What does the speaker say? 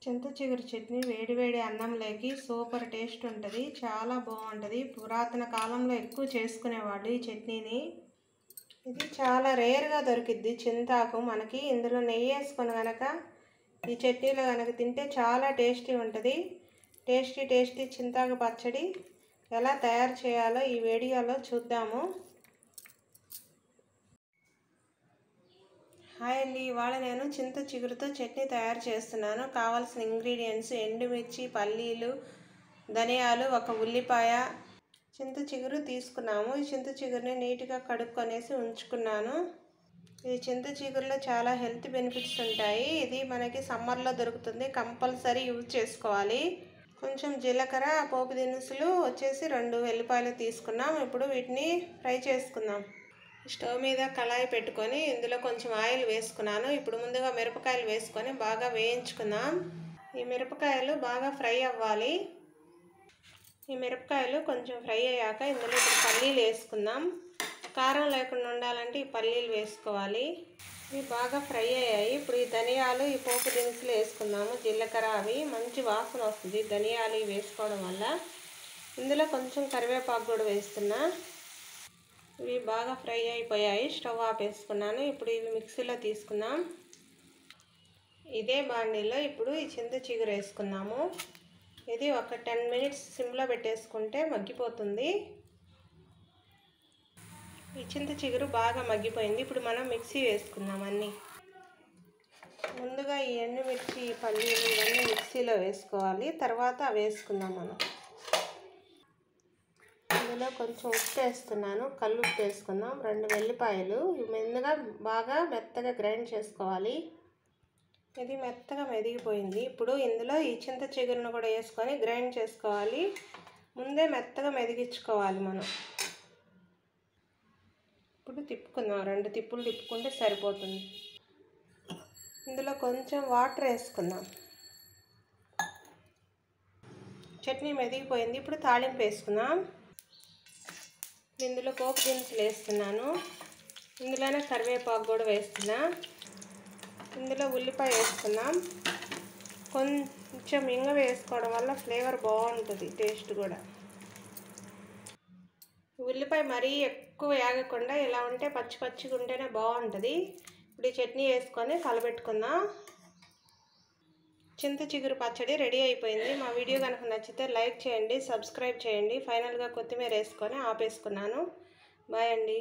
చింత చిగురు చట్నీ వేడివేడి అన్నంలోకి సూపర్ టేస్ట్ ఉంటుంది. చాలా బాగుంటుంది. పురాతన కాలంలో ఎక్కువ చేసుకునేవాళ్ళు ఈ చట్నీని. ఇది చాలా రేర్గా దొరికిద్ది చింతాకు మనకి. ఇందులో నెయ్యి వేసుకొని కనుక ఈ చట్నీలో కనుక తింటే చాలా టేస్టీ ఉంటుంది. టేస్టీ చింతాకు పచ్చడి ఎలా తయారు చేయాలో ఈ వీడియోలో చూద్దాము. హాయ్ అండి, ఇవాళ నేను చింత చిగురుతో చట్నీ తయారు చేస్తున్నాను. కావాల్సిన ఇంగ్రీడియంట్స్ ఎండుమిర్చి, పల్లీలు, ధనియాలు, ఒక ఉల్లిపాయ, చింత చిగురు తీసుకున్నాము. ఈ చింత చిగురుని నీట్గా కడుక్కొనేసి ఉంచుకున్నాను. ఈ చింత చిగురులో చాలా హెల్త్ బెనిఫిట్స్ ఉంటాయి. ఇది మనకి సమ్మర్లో దొరుకుతుంది, కంపల్సరీ యూజ్ చేసుకోవాలి. కొంచెం జీలకర్ర, పోపు దినుసులు వచ్చేసి 2 వెల్లిపాయలు తీసుకున్నాం. ఇప్పుడు వీటిని ఫ్రై చేసుకుందాం. స్టవ్ మీద కళాయి పెట్టుకొని ఇందులో కొంచెం ఆయిల్ వేసుకున్నాను. ఇప్పుడు ముందుగా మిరపకాయలు వేసుకొని బాగా వేయించుకుందాం. ఈ మిరపకాయలు బాగా ఫ్రై అవ్వాలి. ఈ మిరపకాయలు కొంచెం ఫ్రై అయ్యాక ఇందులో ఇప్పుడు పల్లీలు వేసుకుందాం. కారం లేకుండా ఉండాలంటే ఈ పల్లీలు వేసుకోవాలి. ఇవి బాగా ఫ్రై అయ్యాయి. ఇప్పుడు ఈ ధనియాలు, ఈ పోపు దినుసులు వేసుకుందాము. జీలకర్ర, అవి మంచి వాసన వస్తుంది ధనియాలు వేసుకోవడం వల్ల. ఇందులో కొంచెం కరివేపాకు కూడా వేస్తున్నా. ఇవి బాగా ఫ్రై అయిపోయాయి. స్టవ్ ఆపేసుకున్నాను. ఇప్పుడు ఇవి మిక్సీలో తీసుకుందాం. ఇదే బాండీలో ఇప్పుడు ఈ చింత చిగురు వేసుకున్నాము. ఇది ఒక 10 మినిట్స్ సిమ్లో పెట్టేసుకుంటే మగ్గిపోతుంది. ఈ చింత చిగురు బాగా మగ్గిపోయింది. ఇప్పుడు మనం మిక్సీ వేసుకుందాం అన్నీ. ముందుగా ఈ ఎండుమిర్చి, పల్లీలు ఇవన్నీ మిక్సీలో వేసుకోవాలి. తర్వాత వేసుకుందాం మనం. ఇందులో కొంచెం ఉప్పు వేస్తున్నాను, కల్లుప్పు వేసుకుందాం. 2 వెల్లిపాయలు ముందుగా బాగా మెత్తగా గ్రైండ్ చేసుకోవాలి. ఇది మెత్తగా మెదిగిపోయింది. ఇప్పుడు ఇందులో ఈ చింత చిగురును కూడా వేసుకొని గ్రైండ్ చేసుకోవాలి. ముందే మెత్తగా మెదిగించుకోవాలి మనం. ఇప్పుడు తిప్పుకుందాం. 2 తిప్పులు తిప్పుకుంటే సరిపోతుంది. ఇందులో కొంచెం వాటర్ వేసుకుందాం. చట్నీ మెదిగిపోయింది. ఇప్పుడు తాళింపు వేసుకుందాం. ఇందులో పోపు దినుసులు వేస్తున్నాను. ఇందులోనే కరివేపాకు కూడా వేస్తున్నా. ఇందులో ఉల్లిపాయ వేసుకుందాం. కొంచెం ఇంగ వేసుకోవడం వల్ల ఫ్లేవర్ బాగుంటుంది, టేస్ట్ కూడా. ఉల్లిపాయ మరీ ఎక్కువ వేగకుండా ఇలా ఉంటే పచ్చి పచ్చిగా ఉంటేనే బాగుంటుంది. ఇప్పుడు ఈ చట్నీ వేసుకొని కలబెట్టుకుందాం. చింత చిగురు పచ్చడి రెడీ అయిపోయింది. మా వీడియో కనుక నచ్చితే లైక్ చేయండి, సబ్స్క్రైబ్ చేయండి. ఫైనల్గా కొత్తిమీర వేసుకొని ఆపేసుకున్నాను. బాయ్ అండి.